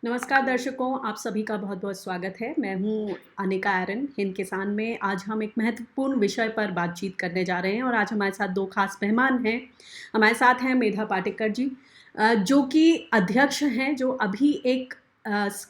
नमस्कार दर्शकों, आप सभी का बहुत-बहुत स्वागत है। मैं हूँ अनिका एरन, हिंद किसान में। आज हम एक महत्वपूर्ण विषय पर बातचीत करने जा रहे हैं और आज हमारे साथ 2 खास मेहमान हैं। हमारे साथ हैं मेधा पाटेकर जी, जो कि अध्यक्ष हैं, जो अभी एक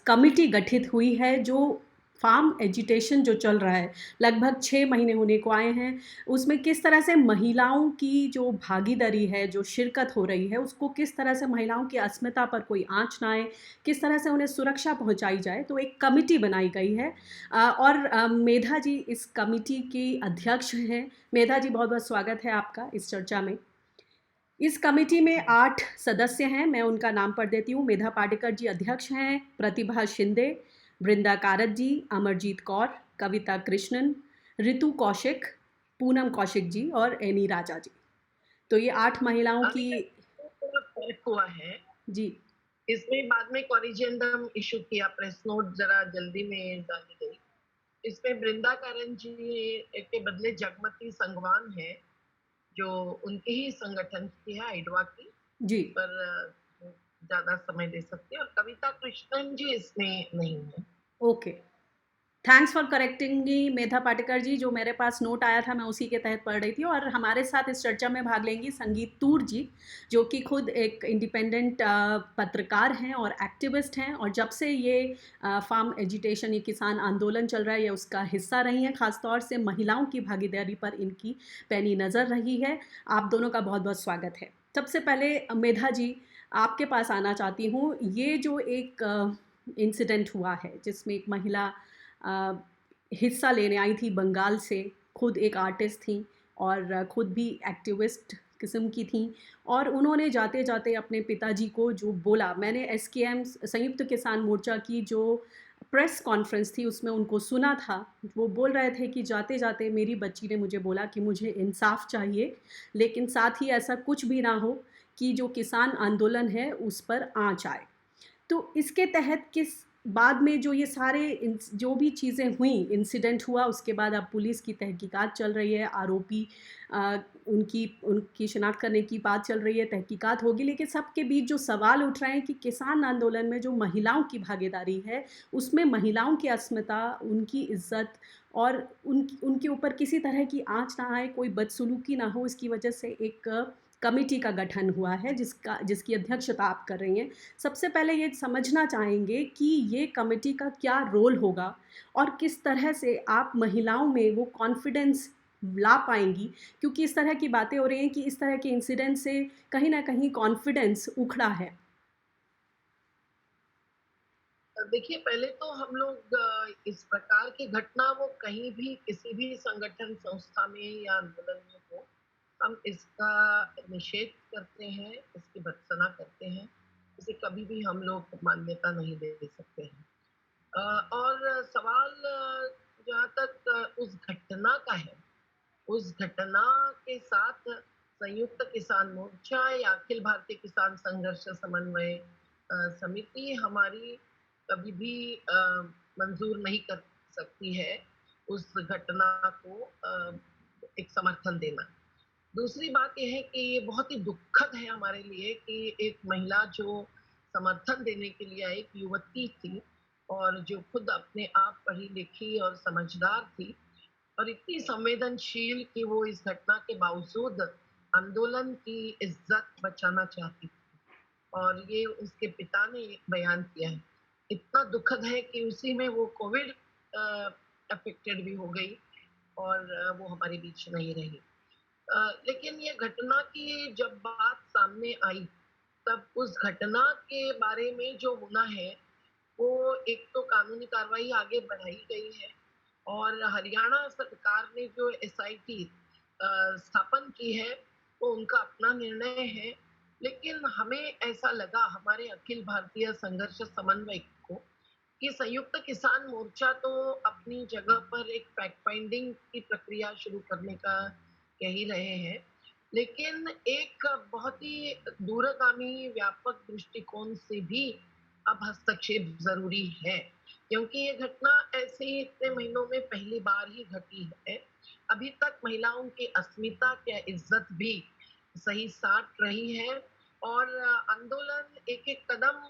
कमिटी गठित हुई है, जो फार्म एजिटेशन जो चल रहा है, लगभग 6 महीने होने को आए हैं। उसमें किस तरह से महिलाओं की जो भागीदारी है, जो शिरकत हो रही है, उसको किस तरह से महिलाओं की अस्मिता पर कोई आँच ना आए, किस तरह से उन्हें सुरक्षा पहुंचाई जाए, तो एक कमिटी बनाई गई है। और मेधा जी इस कमिटी की अध्यक्ष हैं। मेधा जी, बहुत बहुत स्वागत है आपका इस चर्चा में। इस कमेटी में 8 सदस्य हैं। मैं उनका नाम पढ़ देती हूँ। मेधा पाटेकर जी अध्यक्ष हैं, प्रतिभा शिंदे, वृंदा कारत जी, अमरजीत कौर, कविता कृष्णन, ऋतु कौशिक, पूनम कौशिक जी और एनी राजा जी। तो ये 8 महिलाओं की। अनिका, थोड़ा फर्क हुआ है जी। इसमें। बाद में कॉरिजेंडम इशू किया, प्रेस नोट जरा जल्दी में डाली गई। इसमें वृंदा कारण जी के बदले जगमती संगवान है, जो उनके ही संगठन की है, आइडवा की। जी। पर ज्यादा समय दे सकते हैं। और कविता कृष्णन जी इसमें नहीं है। Okay. Thanks for correcting me Medha Patkar ji. जो मेरे पास नोट आया था मैं उसी के तहत पढ़ रही थी। और हमारे साथ इस चर्चा में भाग लेंगी संगीत तूर जी, जो कि खुद एक इंडिपेंडेंट पत्रकार हैं और एक्टिविस्ट हैं, और जब से ये फार्म एजिटेशन, ये किसान आंदोलन चल रहा है, ये उसका हिस्सा रही हैं। खासतौर से महिलाओं की भागीदारी पर इनकी पैनी नज़र रही है। आप दोनों का बहुत बहुत स्वागत है। सबसे पहले मेधा जी, आपके पास आना चाहती हूँ। ये जो एक इंसिडेंट हुआ है जिसमें एक महिला हिस्सा लेने आई थी बंगाल से, खुद एक आर्टिस्ट थी और खुद भी एक्टिविस्ट किस्म की थी, और उन्होंने जाते जाते अपने पिताजी को जो बोला, मैंने एसकेएम संयुक्त किसान मोर्चा की जो प्रेस कॉन्फ्रेंस थी उसमें उनको सुना था। वो बोल रहे थे कि जाते जाते मेरी बच्ची ने मुझे बोला कि मुझे इंसाफ चाहिए, लेकिन साथ ही ऐसा कुछ भी ना हो कि जो किसान आंदोलन है उस पर आँच आए। तो इसके तहत किस बाद में जो ये सारे जो भी चीज़ें हुई, इंसिडेंट हुआ, उसके बाद अब पुलिस की तहकीकात चल रही है, आरोपी उनकी उनकी शिनाख्त करने की बात चल रही है, तहकीकात होगी। लेकिन सबके बीच जो सवाल उठ रहे हैं कि किसान आंदोलन में जो महिलाओं की भागीदारी है, उसमें महिलाओं की अस्मिता, उनकी इज्जत और उनके ऊपर किसी तरह की आँच ना आए, कोई बदसलूकी ना हो, इसकी वजह से एक कमिटी का गठन हुआ है जिसकी अध्यक्षता आप कर रही हैं। सबसे पहले ये समझना चाहेंगे कि ये कमेटी का क्या रोल होगा और किस तरह से आप महिलाओं में वो कॉन्फिडेंस ला पाएंगी, क्योंकि इस तरह की बातें हो रही हैं कि इस तरह के इंसिडेंट से कहीं ना कहीं कॉन्फिडेंस उखड़ा है। देखिए, पहले तो हम लोग इस प्रकार की घटना वो कहीं भी किसी भी संगठन संस्था में या आंदोलन में हो, हम इसका निषेध करते हैं, इसकी भर्त्सना करते हैं। इसे कभी भी हम लोग मान्यता नहीं दे सकते हैं। और सवाल जहाँ तक उस घटना का है, उस घटना के साथ संयुक्त किसान मोर्चा या अखिल भारतीय किसान संघर्ष समन्वय समिति हमारी कभी भी मंजूर नहीं कर सकती है उस घटना को एक समर्थन देना। दूसरी बात यह है कि ये बहुत ही दुखद है हमारे लिए कि एक महिला जो समर्थन देने के लिए एक युवती थी और जो खुद अपने आप पढ़ी लिखी और समझदार थी और इतनी संवेदनशील कि वो इस घटना के बावजूद आंदोलन की इज्जत बचाना चाहती थी, और ये उसके पिता ने बयान किया है। इतना दुखद है कि उसी में वो कोविड अफेक्टेड भी हो गई और वो हमारे बीच नहीं रही। लेकिन ये घटना की जब बात सामने आई, तब उस घटना के बारे में जो होना है, वो एक तो कानूनी कार्रवाई आगे बढ़ाई गई है और हरियाणा सरकार ने जो एसआईटी स्थापन की है, वो उनका अपना निर्णय है। लेकिन हमें ऐसा लगा, हमारे अखिल भारतीय संघर्ष समन्वय को, कि संयुक्त किसान मोर्चा तो अपनी जगह पर एक फैक्ट फाइंडिंग की प्रक्रिया शुरू करने का कह ही रहे हैं, लेकिन एक बहुत ही दूरगामी व्यापक दृष्टिकोण से भी अब हस्तक्षेप जरूरी है, क्योंकि ये घटना ऐसे ही इतने महीनों में पहली बार ही घटी है। अभी तक महिलाओं की अस्मिता क्या इज्जत भी सही साट रही है और आंदोलन एक एक कदम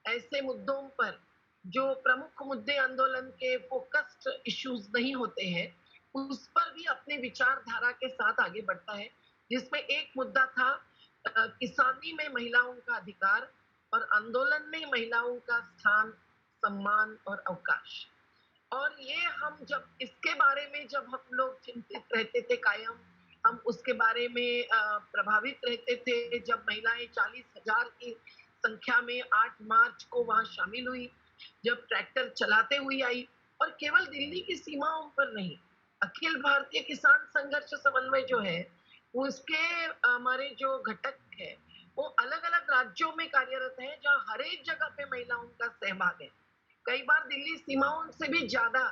ऐसे मुद्दों पर जो प्रमुख मुद्दे आंदोलन के फोकस्ड इश्यूज नहीं होते हैं, उस पर भी अपने विचारधारा के साथ आगे बढ़ता है, जिसमें एक मुद्दा था किसानी में महिलाओं का अधिकार और आंदोलन में महिलाओं का स्थान, सम्मान और अवकाश। और ये हम जब इसके बारे में जब हम लोग चिंतित रहते थे कायम, हम उसके बारे में प्रभावित रहते थे जब महिलाएं 40,000 की संख्या में 8 मार्च को वहां शामिल हुई, जब ट्रैक्टर चलाते हुए आई, और केवल दिल्ली की सीमाओं पर नहीं, अखिल भारतीय किसान संघर्ष समन्वय जो है, उसके हमारे जो घटक है, वो अलग अलग राज्यों में कार्यरत है, जहाँ हर एक जगह पे महिलाओं का सहभाग है। कई बार दिल्ली सीमाओं से भी ज्यादा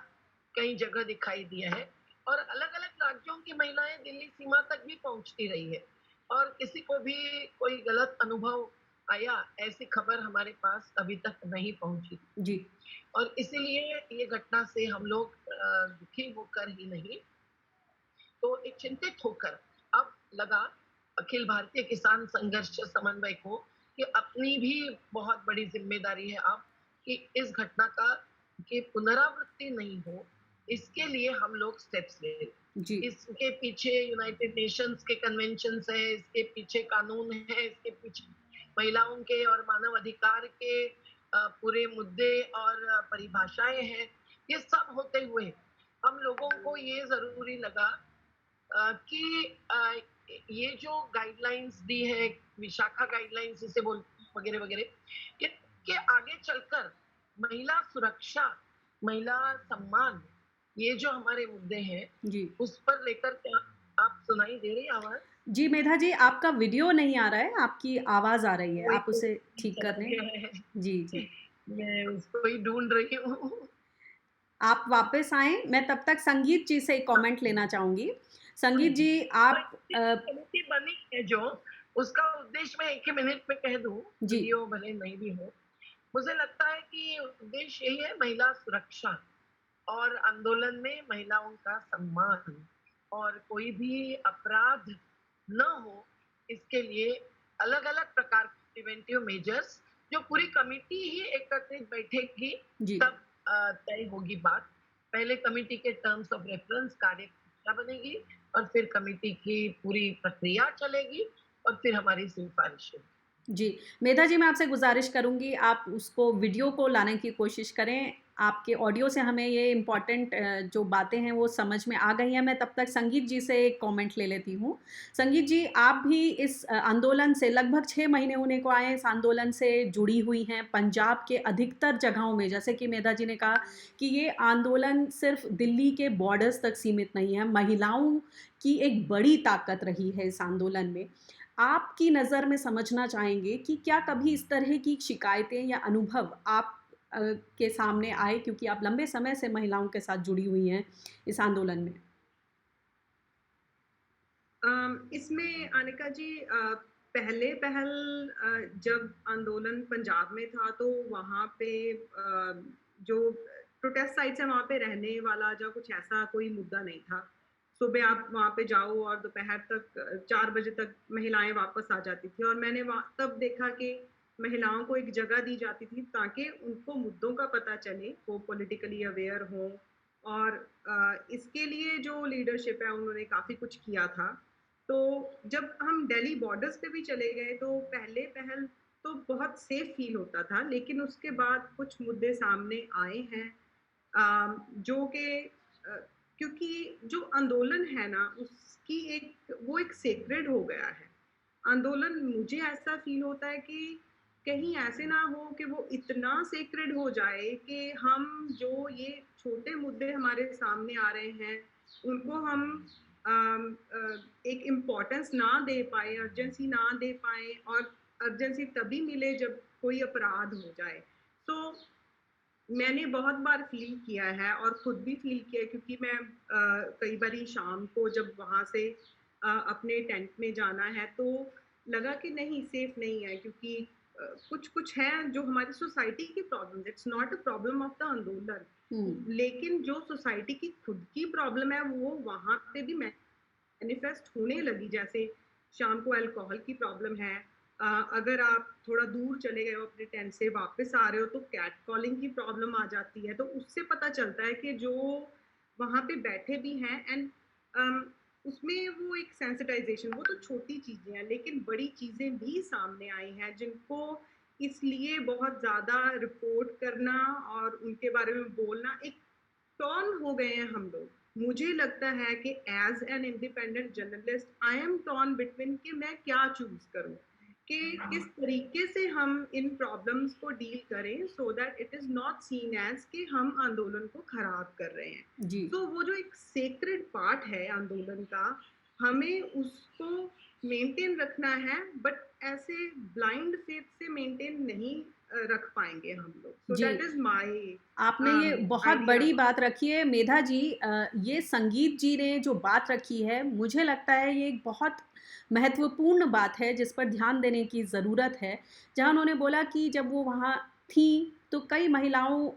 कई जगह दिखाई दिया है, और अलग अलग राज्यों की महिलाएं दिल्ली सीमा तक भी पहुंचती रही है, और किसी को भी कोई गलत अनुभव आया, ऐसी खबर हमारे पास अभी तक नहीं पहुंची। जी। और इसीलिए ये घटना से हम लोग दुखी होकर ही नहीं, तो एक चिंतित होकर अब लगा अखिल भारतीय किसान संघर्ष समन्वय को कि अपनी भी बहुत बड़ी जिम्मेदारी है अब, कि इस घटना का की पुनरावृत्ति नहीं हो, इसके लिए हम लोग स्टेप्स ले। जी। इसके पीछे यूनाइटेड नेशंस के कन्वेंशंस है, इसके पीछे कानून है, इसके पीछे महिलाओं के और मानव अधिकार के पूरे मुद्दे और परिभाषाएं हैं। ये सब होते हुए हम लोगों को ये जरूरी लगा कि ये जो गाइडलाइंस दी है, विशाखा गाइडलाइंस जिसे बोलते हैं वगैरह वगैरह, के आगे चलकर महिला सुरक्षा, महिला सम्मान, ये जो हमारे मुद्दे हैं, जी। उस पर लेकर क्या आप सुनाई दे रही आवाज? जी मेधा जी, आपका वीडियो नहीं आ रहा है, आपकी आवाज़ आ रही है, कोई आप तो उसे ठीक कर चला लें। गया है, जी, जी। मैं उसको ही ढूंढ रही हूँ। आप वापस आएँ, मैं तब तक संगीत जी से एक कमेंट लेना चाहूँगी। संगीत जी, आप कमेटी बनी है जो, उसका उद्देश्य मैं एक ही मिनट में कह दूं, जी। वीडियो भले नहीं भी हो। मुझे लगता है कि उद्देश्य यही है, महिला सुरक्षा और आंदोलन में महिलाओं का सम्मान, और कोई भी अपराध न हो, इसके लिए अलग अलग प्रकार के प्रिवेंटिव मेजर्स, जो पूरी कमेटी ही एकत्रित बैठेगी जी। तब तय होगी बात। पहले कमेटी के टर्म्स ऑफ रेफरेंस कार्ययोजना बनेगी, और फिर कमेटी की पूरी प्रक्रिया चलेगी, और फिर हमारी सिफारिशें। जी, मेधा जी मैं आपसे गुज़ारिश करूँगी आप उसको वीडियो को लाने की कोशिश करें। आपके ऑडियो से हमें ये इम्पोर्टेंट जो बातें हैं वो समझ में आ गई हैं। मैं तब तक संगीत जी से एक कमेंट ले लेती हूँ। संगीत जी, आप भी इस आंदोलन से लगभग 6 महीने होने को आए हैं, इस आंदोलन से जुड़ी हुई हैं। पंजाब के अधिकतर जगहों में, जैसे कि मेधा जी ने कहा कि ये आंदोलन सिर्फ़ दिल्ली के बॉर्डर्स तक सीमित नहीं है, महिलाओं की एक बड़ी ताकत रही है इस आंदोलन में। आपकी नज़र में समझना चाहेंगे कि क्या कभी इस तरह की शिकायतें या अनुभव आप के सामने आए, क्योंकि आप लंबे समय से महिलाओं के साथ जुड़ी हुई हैं इस आंदोलन में? इसमें अनिका जी पहले पहल जब आंदोलन पंजाब में था तो वहाँ पे जो प्रोटेस्ट साइट्स है वहाँ पे रहने वाला जो कुछ ऐसा कोई मुद्दा नहीं था। सुबह आप वहाँ पे जाओ और दोपहर तक 4 बजे तक महिलाएं वापस आ जाती थी, और मैंने तब देखा कि महिलाओं को एक जगह दी जाती थी ताकि उनको मुद्दों का पता चले, वो पॉलिटिकली अवेयर हों, और इसके लिए जो लीडरशिप है उन्होंने काफ़ी कुछ किया था। तो जब हम दिल्ली बॉर्डर्स पे भी चले गए तो पहले पहल तो बहुत सेफ फील होता था, लेकिन उसके बाद कुछ मुद्दे सामने आए हैं जो कि क्योंकि जो आंदोलन है ना उसकी एक सेक्रेड हो गया है आंदोलन। मुझे ऐसा फील होता है कि कहीं ऐसे ना हो कि वो इतना सेक्रेड हो जाए कि हम जो ये छोटे मुद्दे हमारे सामने आ रहे हैं उनको हम एक इम्पोर्टेंस ना दे पाए, अर्जेंसी ना दे पाए, और अर्जेंसी तभी मिले जब कोई अपराध हो जाए। तो मैंने बहुत बार फ़ील किया है और खुद भी फ़ील किया, क्योंकि मैं कई बारी शाम को जब वहाँ से अपने टेंट में जाना है तो लगा कि नहीं सेफ़ नहीं है, क्योंकि कुछ हैं जो हमारी सोसाइटी की problem, it's not a problem of the आंदोलन, लेकिन जो सोसाइटी की खुद की प्रॉब्लम है वो वहाँ पे भी मैनिफेस्ट होने लगी। जैसे शाम को अल्कोहल की प्रॉब्लम है, अगर आप थोड़ा दूर चले गए हो अपने टेंट से वापस आ रहे हो तो कैट कॉलिंग की प्रॉब्लम आ जाती है, तो उससे पता चलता है कि जो वहाँ पे बैठे भी हैं एंड उसमें वो एक सेंसिटाइजेशन, वो तो छोटी चीज़ें हैं, लेकिन बड़ी चीज़ें भी सामने आई हैं जिनको इसलिए बहुत ज़्यादा रिपोर्ट करना और उनके बारे में बोलना एक टॉर्न हो गए हैं हम लोग। मुझे लगता है कि as an independent journalist I am torn between कि मैं क्या चूज़ करूँ, कि किस तरीके से हम इन प्रॉब्लम्स को डील करें so that it is not seen as कि हम आंदोलन को खराब कर रहे हैं। जी। तो वो जो एक सेक्रेड पार्ट है आंदोलन का, हमें उसको मेंटेन रखना है, बट ऐसे ब्लाइंड फेथ से मेंटेन नहीं रख पाएँगे हम लोग। सो जी। दैट इज़ माय आपने ये बहुत आइडिया। बड़ी बात रखी है मेधा जी। ये संगीत जी ने जो बात रखी है, मुझे लगता है ये एक बहुत महत्वपूर्ण बात है जिस पर ध्यान देने की ज़रूरत है। जहाँ उन्होंने बोला कि जब वो वहाँ थीं तो कई महिलाओं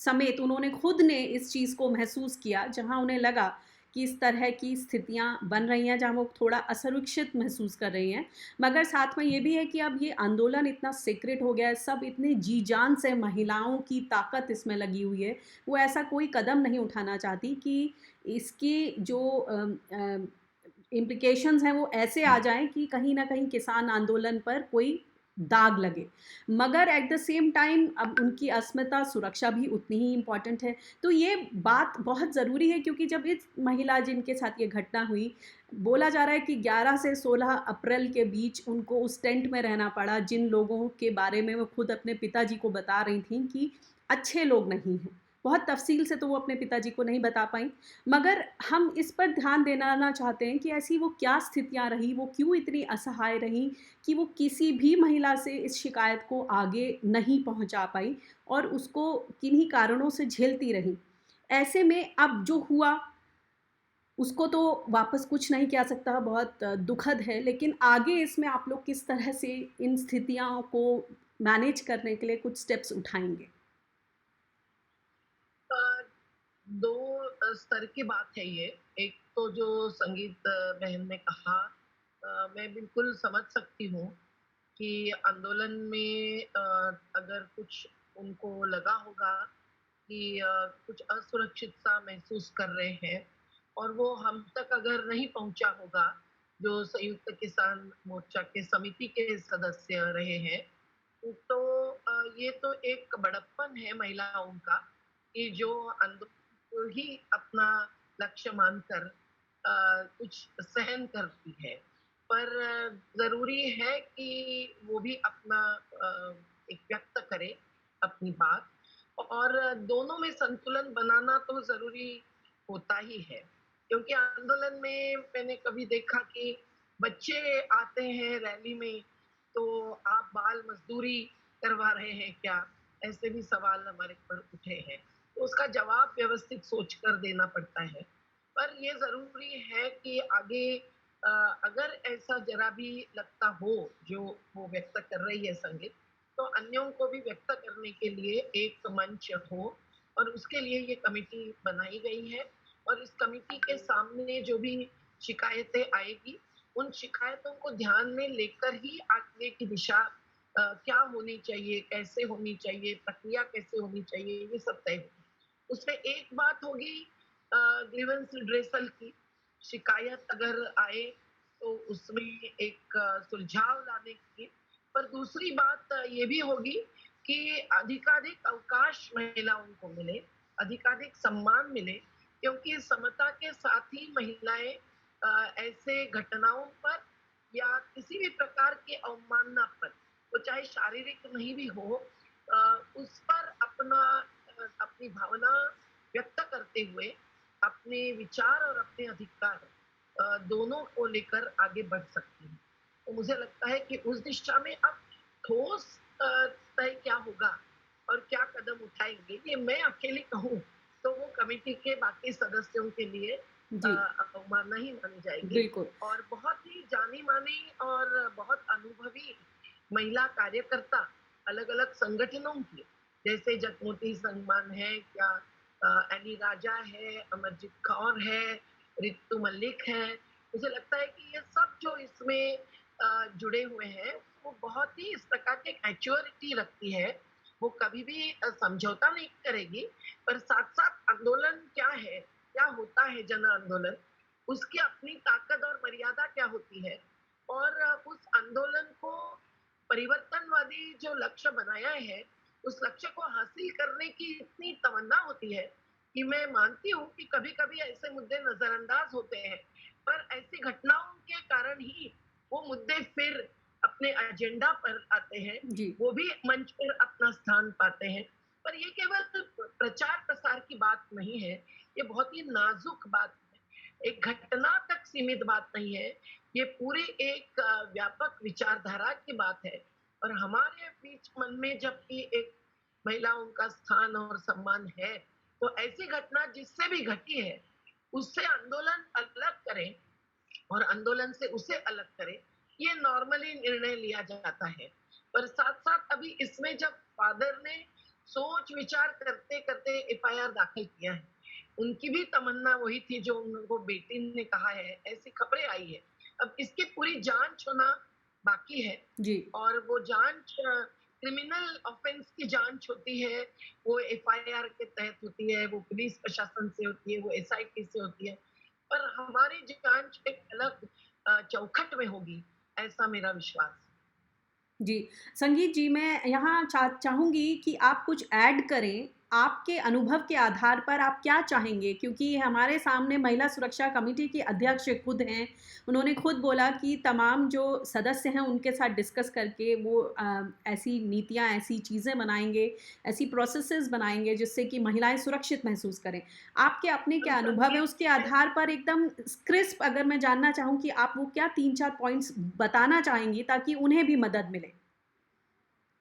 समेत उन्होंने खुद ने इस चीज़ को महसूस किया, जहाँ उन्हें लगा कि इस तरह की स्थितियाँ बन रही हैं जहाँ वो थोड़ा असुरक्षित महसूस कर रही हैं। मगर साथ में ये भी है कि अब ये आंदोलन इतना सीक्रेट हो गया है, सब इतने जी जान से महिलाओं की ताकत इसमें लगी हुई है, वो ऐसा कोई कदम नहीं उठाना चाहती कि इसकी जो इम्प्लिकेशंस हैं वो ऐसे आ जाएँ कि कहीं न कहीं किसान आंदोलन पर कोई दाग लगे। मगर एट द सेम टाइम अब उनकी अस्मिता, सुरक्षा भी उतनी ही इम्पोर्टेंट है। तो ये बात बहुत ज़रूरी है क्योंकि जब इस महिला जिनके साथ ये घटना हुई, बोला जा रहा है कि 11 से 16 अप्रैल के बीच उनको उस टेंट में रहना पड़ा, जिन लोगों के बारे में वो खुद अपने पिताजी को बता रही थीं कि अच्छे लोग नहीं हैं। बहुत तफ़सील से तो वो अपने पिताजी को नहीं बता पाईं, मगर हम इस पर ध्यान देना चाहते हैं कि ऐसी वो क्या स्थितियाँ रहीं, वो क्यों इतनी असहाय रहीं कि वो किसी भी महिला से इस शिकायत को आगे नहीं पहुँचा पाई और उसको किन्हीं कारणों से झेलती रहीं। ऐसे में अब जो हुआ उसको तो वापस कुछ नहीं किया सकता, बहुत दुखद है, लेकिन आगे इसमें आप लोग किस तरह से इन स्थितियों को मैनेज करने के लिए कुछ स्टेप्स उठाएँगे? अ, 2 स्तर की बात है ये। एक तो जो संगीत बहन ने कहा, मैं बिल्कुल समझ सकती हूँ कि आंदोलन में अगर कुछ उनको लगा होगा कि कुछ असुरक्षित सा महसूस कर रहे हैं और वो हम तक अगर नहीं पहुंचा होगा, जो संयुक्त किसान मोर्चा के समिति के सदस्य रहे हैं, तो ये तो एक बड़प्पन है महिलाओं का कि जो आंदोलन को ही अपना लक्ष्य मानकर कुछ सहन करती है। पर ज़रूरी है कि वो भी अपना एक व्यक्त करे अपनी बात, और दोनों में संतुलन बनाना तो ज़रूरी होता ही है। क्योंकि आंदोलन में मैंने कभी देखा कि बच्चे आते हैं रैली में, तो आप बाल मज़दूरी करवा रहे हैं क्या? ऐसे भी सवाल हमारे पर उठे हैं। तो उसका जवाब व्यवस्थित सोचकर देना पड़ता है। पर ये ज़रूरी है कि आगे अ, अगर ऐसा ज़रा भी लगता हो, जो वो व्यक्त कर रही है संगीत, तो अन्यों को भी व्यक्त करने के लिए एक मंच हो, और उसके लिए ये कमिटी बनाई गई है। और इस कमिटी के सामने जो भी शिकायतें आएगी, उन शिकायतों को ध्यान में लेकर ही आगे की दिशा क्या होनी चाहिए, कैसे होनी चाहिए, प्रक्रिया कैसे होनी चाहिए, ये सब तय होगा। उसमें एक बात होगी ग्रीवेंस रिड्रेसल की, शिकायत अगर आए तो उसमें एक सुलझाव लाने की। पर दूसरी बात ये भी होगी कि अधिकाधिक अवकाश महिलाओं को मिले, अधिकाधिक सम्मान मिले, क्योंकि समता के साथ ही महिलाएं ऐसे घटनाओं पर या किसी भी प्रकार की अवमानना पर, वो चाहे शारीरिक नहीं भी हो, उस पर अपनी भावना व्यक्त करते हुए अपने विचार और अपने अधिकार दोनों को लेकर आगे बढ़ सकती हैं। तो मुझे लगता है कि उस दिशा में अब ठोस तय क्या होगा और क्या कदम उठाएंगे, ये मैं अकेली कहूँ तो वो कमेटी के बाकी सदस्यों के लिए जी, अवमानना ही मानी जाएगी। बिल्कुल। और बहुत ही जानी मानी और बहुत अनुभवी महिला कार्यकर्ता अलग अलग संगठनों की, जैसे जगमोती सम्मान है, क्या एनी राजा है, अमरजीत कौर है, रितु मलिक है, मुझे लगता है कि ये सब जो इसमें जुड़े हुए हैं, वो बहुत ही इस प्रकार की एक मैच्योरिटी रखती है, वो कभी भी समझौता नहीं करेगी, पर साथ-साथ आंदोलन क्या है, क्या होता है जन आंदोलन, उसकी अपनी ताकत और मर्यादा क्या होती है और उस आंदोलन को परिवर्तनवादी जो लक्ष्य बनाया है, उस लक्ष्य को हासिल करने की इतनी तमन्ना होती है कि मैं मानती हूँ कि कभी-कभी ऐसे मुद्दे नज़रअंदाज होते हैं, पर ऐसी घटनाओं के कारण ही वो मुद्दे फिर अपने एजेंडा पर आते हैं, जी, वो भी मंच पर अपना स्थान पाते हैं। पर ये केवल प्रचार-प्रसार की बात नहीं है, ये बहुत ही नाज़ुक बात है। एक घटना तक सीमित बात नहीं है, ये पूरी एक व्यापक विचारधारा की बात है और हमारे बीच मन में जबकि एक महिलाओं का स्थान और सम्मान है, तो ऐसी घटना जिससे भी घटी है, उससे आंदोलन अलग करें और आंदोलन से उसे अलग करें, ये नॉर्मली निर्णय लिया जाता है। पर साथ-साथ अभी इसमें जब फादर ने सोच-विचार करते-करते एफआईआर दाखिल किया है, उनकी भी तमन्ना वही थी जो उनको बेटी ने कहा है, ऐसी खबरें आई है। अब इसकी पूरी जाँच होना बाकी है जी, और वो जाँच क्रिमिनल ऑफेंस की जाँच होती है, वो एफआईआर के तहत होती है, वो पुलिस प्रशासन से होती है, वो एसआईटी से होती है। पर हमारी जाँच एक अलग चौखट में होगी, ऐसा मेरा विश्वास है। जी। संगीत जी, मैं यहाँ चाहूँगी कि आप कुछ ऐड करें, आपके अनुभव के आधार पर आप क्या चाहेंगे? क्योंकि हमारे सामने महिला सुरक्षा कमिटी की अध्यक्ष खुद हैं, उन्होंने खुद बोला कि तमाम जो सदस्य हैं, उनके साथ डिस्कस करके वो ऐसी नीतियाँ, ऐसी चीज़ें बनाएँगे, ऐसी प्रोसेसेस बनाएँगे, जिससे कि महिलाएँ सुरक्षित महसूस करें। आपके अपने हम क्या अनुभव है, संगीत उसके जी आधार पर एकदम क्रिस्प अगर मैं जानना चाहूँ कि आप वो क्या 3-4 पॉइंट्स बताना चाहेंगी, ताकि उन्हें भी मदद मिले?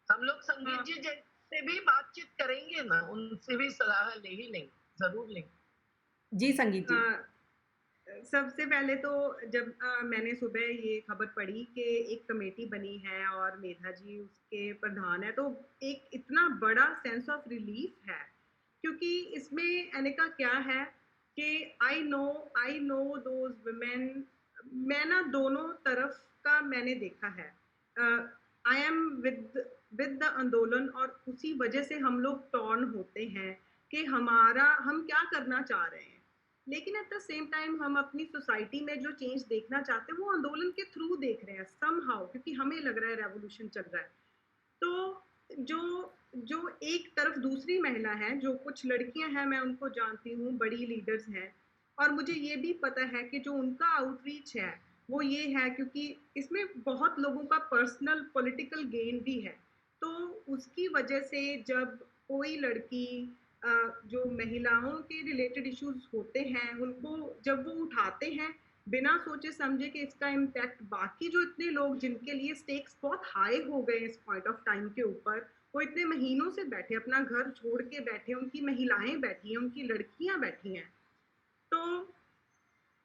हम लोग संगीत हाँ, जी जैसे भी बातचीत करेंगे ना, उनसे भी सलाह ले ही लेंगे, ज़रूर लेंगे। जी, संगीत जी। अ, सबसे पहले तो जब मैंने सुबह ये खबर पढ़ी कि एक कमेटी बनी है और मेधा जी उसके प्रधान हैं, तो एक इतना बड़ा सेंस ऑफ रिलीफ है। क्योंकि इसमें अनिका क्या है कि आई नो दोज़ वुमेन, मैं ना दोनों तरफ का मैंने देखा है। आई एम विद द आंदोलन और उसी वजह से हम लोग टॉर्न होते हैं कि हम क्या करना चाह रहे हैं। लेकिन एट द सेम टाइम हम अपनी सोसाइटी में जो चेंज देखना चाहते हैं वो आंदोलन के थ्रू देख रहे हैं समहाउ, क्योंकि हमें लग रहा है रेवोल्यूशन चल रहा है। तो जो जो एक तरफ दूसरी महिला है, जो कुछ लड़कियां हैं मैं उनको जानती हूँ, बड़ी लीडर्स हैं, और मुझे ये भी पता है कि जो उनका आउटरीच है वो ये है, क्योंकि इसमें बहुत लोगों का पर्सनल पॉलिटिकल गेन भी है। तो उसकी वजह से जब कोई लड़की जो महिलाओं के रिलेटेड इश्यूज होते हैं उनको जब वो उठाते हैं बिना सोचे समझे कि इसका इम्पैक्ट बाकी जो इतने लोग जिनके लिए स्टेक्स बहुत हाई हो गए इस पॉइंट ऑफ टाइम के ऊपर, वो इतने महीनों से बैठे अपना घर छोड़ के बैठे, उनकी महिलाएं बैठी हैं, उनकी लड़कियां बैठी हैं। तो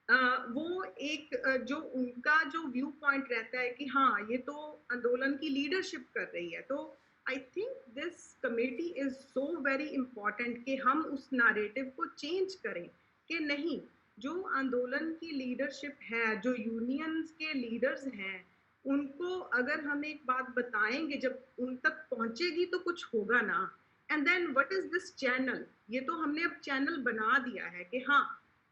अ, वो एक जो उनका जो व्यू पॉइंट रहता है कि हाँ ये तो आंदोलन की लीडरशिप कर रही है, तो I think this committee is so very important कि हम उस नैरेटिव को चेंज करें कि नहीं, जो आंदोलन की लीडरशिप है, जो यूनियंस के लीडर्स हैं, उनको अगर हम एक बात बताएंगे, जब उन तक पहुंचेगी तो कुछ होगा ना। And then what is this channel, ये तो हमने अब चैनल बना दिया है कि हाँ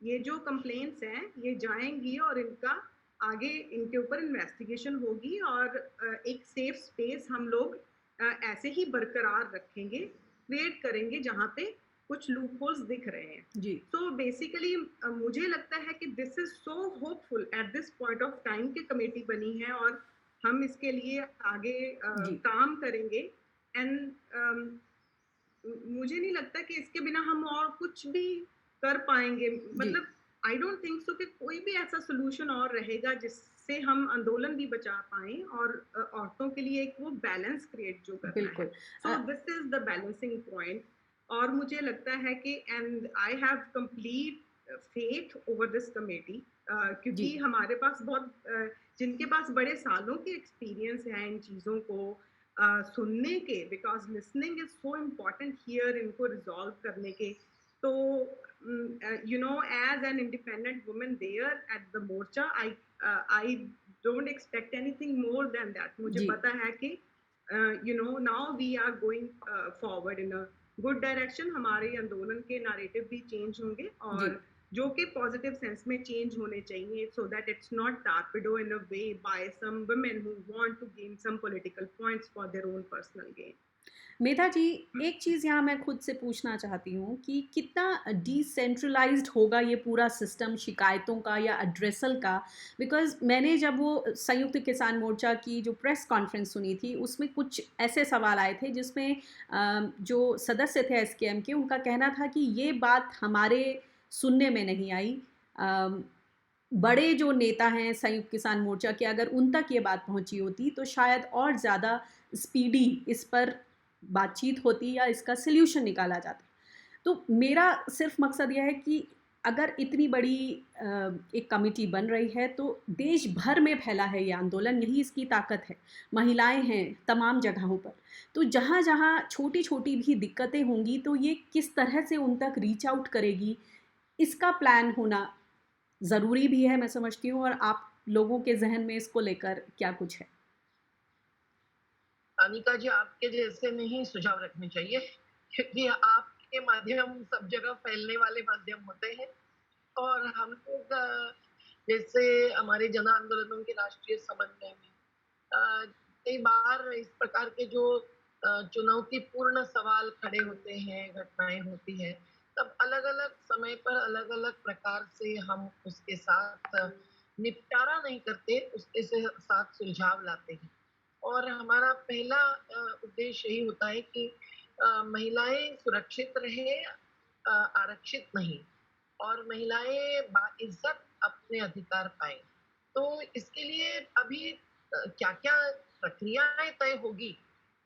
ये जो कंप्लेंट्स हैं ये जाएंगी और इनका आगे इनके ऊपर इन्वेस्टिगेशन होगी और एक सेफ स्पेस हम लोग ऐसे ही बरकरार रखेंगे, क्रिएट करेंगे जहाँ पे कुछ लूप होल्स दिख रहे हैं। जी, सो बेसिकली मुझे लगता है कि this is so hopeful at this point of time की कमेटी बनी है और हम इसके लिए आगे जी, काम करेंगे। एंड मुझे नहीं लगता कि इसके बिना हम और कुछ भी कर पाएँगे। जी, मतलब आई डोंट थिंक सो कि कोई भी ऐसा सॉल्यूशन और रहेगा जिससे हम आंदोलन भी बचा पाएँ और औरतों के लिए एक वो बैलेंस क्रिएट जो करना है। बिल्कुल। So this is the balancing point. और मुझे लगता है कि and I have complete faith over this committee, क्योंकि जी, हमारे पास बहुत जिनके पास बड़े सालों के एक्सपीरियंस हैं इन चीज़ों को सुनने के, because listening is so important here इनको रिजॉल्व करने के। तो you know as an independent women there at the morcha, I don't expect anything more than that. मुझे जी, पता है कि now we are going forward in a good direction. हमारे आंदोलन के नैरेटिव भी चेंज होंगे, जी। और जो कि पॉजिटिव सेंस में चेंज होने चाहिए, so that it's not torpedo in a way by some women who want to gain some political points for their own personal gain. Medha ji, एक चीज़ यहाँ मैं खुद से पूछना चाहती हूँ कि कितना डिसेंट्रलाइज्ड होगा ये पूरा सिस्टम शिकायतों का या एड्रेसल का? बिकॉज़ मैंने जब वो संयुक्त किसान मोर्चा की जो प्रेस कॉन्फ्रेंस सुनी थी, उसमें कुछ ऐसे सवाल आए थे जिसमें जो सदस्य थे एसकेएम के, उनका कहना था कि ये बात हमारे सुनने में नहीं आई। अम, बड़े जो नेता हैं संयुक्त किसान मोर्चा के, अगर उन तक ये बात पहुँची होती तो शायद और ज़्यादा स्पीडी इस पर बातचीत होती या इसका सल्यूशन निकाला जाता। तो मेरा सिर्फ मकसद यह है कि अगर इतनी बड़ी एक कमिटी बन रही है तो देश भर में फैला है ये आंदोलन, यही इसकी ताकत है। महिलाएं हैं तमाम जगहों पर, तो जहाँ जहाँ छोटी छोटी भी दिक्कतें होंगी तो ये किस तरह से उन तक रीच आउट करेगी, इसका प्लान होना ज़रूरी भी है मैं समझती हूँ। और आप लोगों के जहन में इसको लेकर क्या कुछ है? अनिका जी, आपके जैसे में ही सुझाव रखने चाहिए, क्योंकि आपके माध्यम सब जगह फैलने वाले माध्यम होते हैं। और हम लोग जैसे हमारे जन आंदोलनों के राष्ट्रीय समन्वय में अ, कई बार इस प्रकार के जो चुनौतीपूर्ण सवाल खड़े होते हैं, घटनाएँ होती हैं, तब अलग-अलग समय पर अलग-अलग प्रकार से हम उसके साथ निपटारा नहीं करते, उसके से साथ सुलझाव लाते हैं। और हमारा पहला उद्देश्य यही होता है कि महिलाएँ सुरक्षित रहें, आरक्षित नहीं, और महिलाएँ बाइज़्ज़त अपने अधिकार पाएँ। तो इसके लिए अभी क्या-क्या प्रक्रियाएँ तय होगी,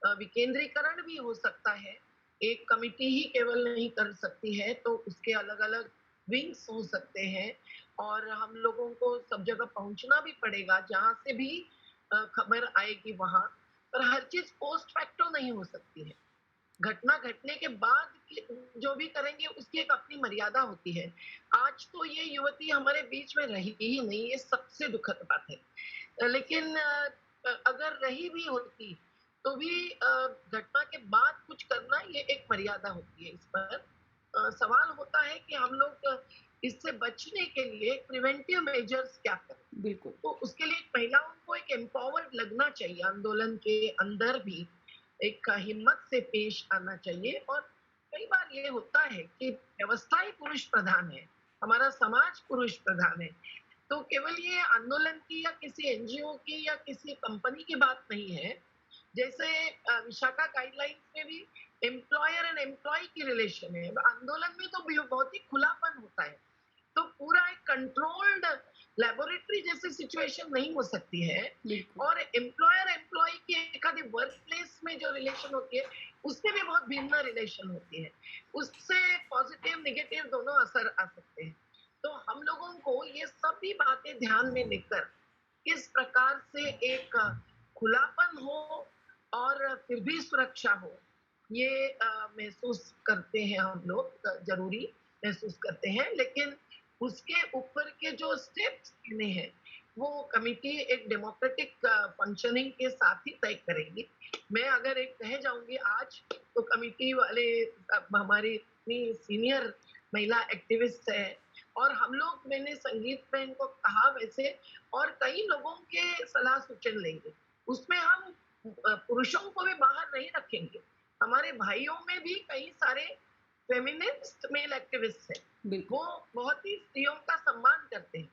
विकेंद्रीकरण भी हो सकता है, एक कमिटी ही केवल नहीं कर सकती है, तो उसके अलग-अलग विंग्स हो सकते हैं, और हम लोगों को सब जगह पहुँचना भी पड़ेगा, जहाँ से भी खबर आएगी वहाँ। पर हर चीज़ पोस्ट फैक्टो नहीं हो सकती है। घटना घटने के बाद की जो भी करेंगे उसकी एक अपनी मर्यादा होती है। आज तो ये युवती हमारे बीच में रही ही नहीं, ये सबसे दुखद बात है। लेकिन अगर रही भी होती तो भी घटना के बाद कुछ करना ये एक मर्यादा होती है। इस पर सवाल होता है कि हम लोग इससे बचने के लिए प्रिवेंटिव मेजर्स क्या करें? बिल्कुल। तो उसके लिए महिलाओं को एक एम्पावर्ड लगना चाहिए, आंदोलन के अंदर भी एक हिम्मत से पेश आना चाहिए। और कई बार ये होता है कि व्यवस्था ही पुरुष प्रधान है, हमारा समाज पुरुष प्रधान है। तो केवल ये आंदोलन की या किसी एनजीओ की या किसी कंपनी की बात नहीं है। जैसे विशाखा गाइडलाइंस में भी एम्प्लॉयर एंड एम्प्लॉय की रिलेशन है, आंदोलन में तो बहुत ही खुलापन होता है। तो पूरा एक कंट्रोल्ड लेबोरेटरी जैसी सिचुएशन नहीं हो सकती है। बिल्कुल। और एम्प्लॉयर एम्प्लॉय की एक आधी वर्क प्लेस में जो रिलेशन होती है, उसमें भी बहुत भिन्न रिलेशन होती है। उससे पॉजिटिव नेगेटिव दोनों असर आ सकते हैं। तो हम लोगों को ये सभी बातें ध्यान में लेकर किस प्रकार से एक खुलापन हो और फिर भी सुरक्षा हो, ये महसूस करते हैं हम लोग, जरूरी महसूस करते हैं। लेकिन उसके ऊपर के जो स्टेप्स लेने हैं, वो कमिटी एक डेमोक्रेटिक फंक्शनिंग के साथ ही तय करेगी। मैं अगर एक कह जाऊंगी आज, तो कमिटी वाले हमारी इतनी सीनियर महिला एक्टिविस्ट है, और हम लोग, मैंने संगीत में इनको कहा वैसे, और कई लोगों के सलाह सूचन लेंगे। उसमें हम पुरुषों को भी बाहर नहीं रखेंगे, हमारे भाइयों में भी कई सारे फेमिनिस्ट मेल एक्टिविस्ट हैं, बिल्कुल। वो बहुत ही स्त्रियों का सम्मान करते हैं।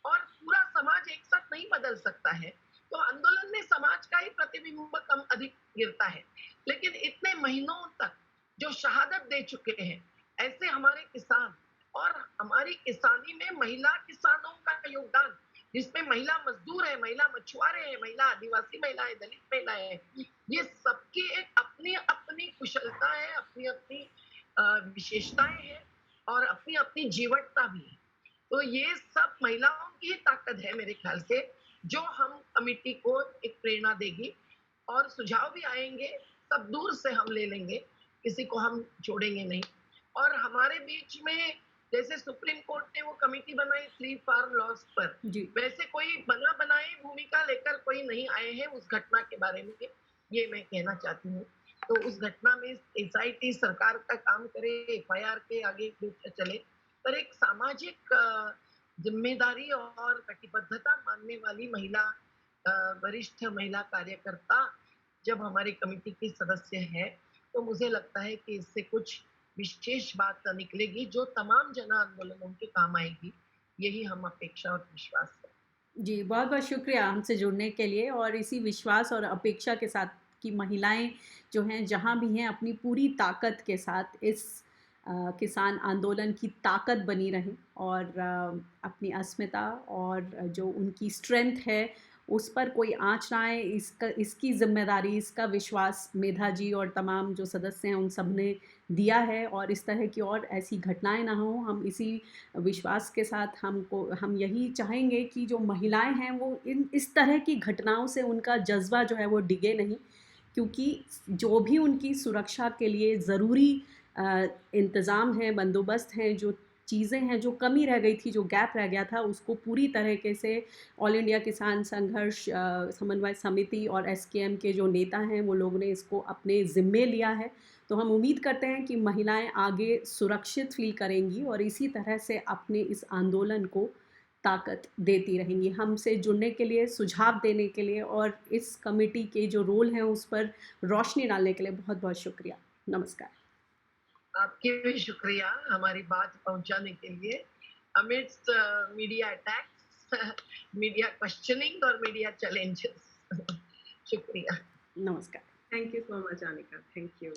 और पूरा समाज एक साथ नहीं बदल सकता है, तो आंदोलन में समाज का ही प्रतिबिंब कम अधिक गिरता है। लेकिन इतने महीनों तक जो शहादत दे चुके हैं ऐसे हमारे किसान, और हमारी किसानी में महिला किसानों का योगदान, जिसमें महिला मजदूर है, महिला मछुआरे हैं, महिला आदिवासी महिलाएं, दलित महिलाएं हैं, ये सबकी एक अपनी अपनी कुशलता है, अपनी अपनी विशेषताएं हैं, और अपनी अपनी जीवटता भी है। तो ये सब महिलाओं की ही ताकत है मेरे ख्याल से, जो हम कमिटी को एक प्रेरणा देगी। और सुझाव भी आएंगे, सब दूर से हम ले लेंगे, किसी को हम छोड़ेंगे नहीं। और हमारे बीच में जैसे सुप्रीम कोर्ट ने वो कमेटी बनाई 3 फॉर लॉस पर, जी। वैसे कोई बना बनाई भूमिका लेकर कोई नहीं आए हैं उस घटना के बारे में, ये मैं कहना चाहती हूँ। तो उस घटना में एसआईटी सरकार का काम करे, एफआईआर के आगे चले, पर एक सामाजिक जिम्मेदारी और कटिबद्धता मानने वाली महिला, वरिष्ठ महिला कार्यकर्ता जब हमारी कमेटी की सदस्य है, तो मुझे लगता है कि इससे कुछ विशेष बात निकलेगी जो तमाम जन आंदोलनों के काम आएगी। यही हम अपेक्षा और विश्वास है। जी, बहुत-बहुत शुक्रिया हमसे जुड़ने के लिए और इसी विश्वास और अपेक्षा के साथ कि महिलाएँ जो हैं जहाँ भी हैं अपनी पूरी ताकत के साथ इस किसान आंदोलन की ताकत बनी रहें और अपनी अस्मिता और जो उनकी स्ट्रेंथ है उस पर कोई आँच ना आए इसकी ज़िम्मेदारी, इसका विश्वास मेधा जी और तमाम जो सदस्य हैं उन सब ने दिया है और इस तरह की और ऐसी घटनाएँ ना हों। हम इसी विश्वास के साथ हम यही चाहेंगे कि जो महिलाएं हैं वो इस तरह की घटनाओं से उनका जज्बा जो है वो डिगे नहीं, क्योंकि जो भी उनकी सुरक्षा के लिए ज़रूरी इंतज़ाम हैं, बंदोबस्त हैं, जो चीज़ें हैं, जो कमी रह गई थी, जो गैप रह गया था, उसको पूरी तरीके से ऑल इंडिया किसान संघर्ष समन्वय समिति और एसकेएम के जो नेता हैं वो लोग ने इसको अपने ज़िम्मे लिया है। तो हम उम्मीद करते हैं कि महिलाएं आगे सुरक्षित फील करेंगी और इसी तरह से अपने इस आंदोलन को ताकत देती रहेंगी। हमसे जुड़ने के लिए, सुझाव देने के लिए और इस कमेटी के जो रोल हैं उस पर रोशनी डालने के लिए बहुत-बहुत शुक्रिया। नमस्कार। आपके भी शुक्रिया हमारी बात पहुंचाने के लिए। अमिड्स्ट मीडिया अटैक्स, मीडिया क्वेश्चनिंग और मीडिया चैलेंजेस। शुक्रिया। नमस्कार। Thank you so much, Anika. Thank you.